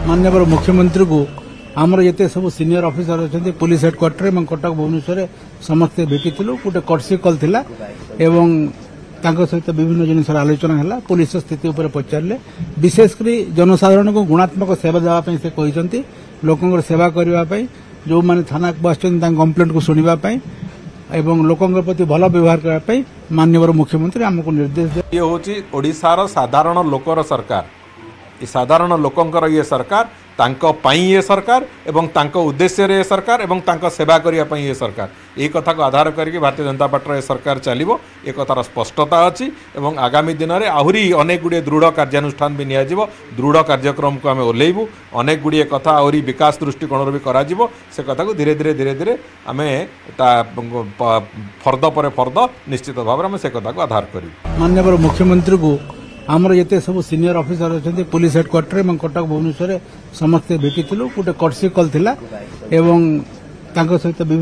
माननीय मुख्यमंत्री को आमर जिते सब सीनियर ऑफिसर अच्छा पुलिस हेडक्वार्टर और कटक भुवनेश्वर समस्ते भेटी गोटे कर्सी कल थिला एवं सहित विभिन्न जिनसर आलोचना है पुलिस स्थिति उपर पचारे विशेषकर जनसाधारण को गुणात्मक सेवा देवाई से कहते लोकों सेवा करने जो मैंने थाना को आसुच्च कंप्लेंट को शुणापी एवं लोकों प्रति भल व्यवहार करने माननीय मुख्यमंत्री आमको निर्देश दे ये हूँ ओडिशार साधारण लोकर सरकार साधारण लोकंकर ये सरकार तांको पाई ये सरकार एवं तांको उद्देश्य रे सरकार एवं तांको सेवा करिया पाई ये सरकार ये कथा को आधार करके भारतीय जनता पार्टी ये सरकार चलिबो ए कथार स्पष्टता अच्छी एवं आगामी दिन में आहुरी अनेक गुड़े दृढ़ कार्यानुष्ठान भी नियाजिबो दृढ़ कार्यक्रम को आम ओल्लैबू अनेक गुड़े कथा आहुरी विकास दृष्टिकोण भी कराजिबो से कथा को धीरे धीरे धीरे धीरे आम फर्द पर फर्द निश्चित भाव में से कथा को आधार करूँ माननीय मुख्यमंत्री को आमर जिते सब सीनियर ऑफिसर अच्छा पुलिस हेडक्वार्टर और कटक भुवनेश्वर समस्ते भेटी गोटे कर्सी कल थिला एवं सहित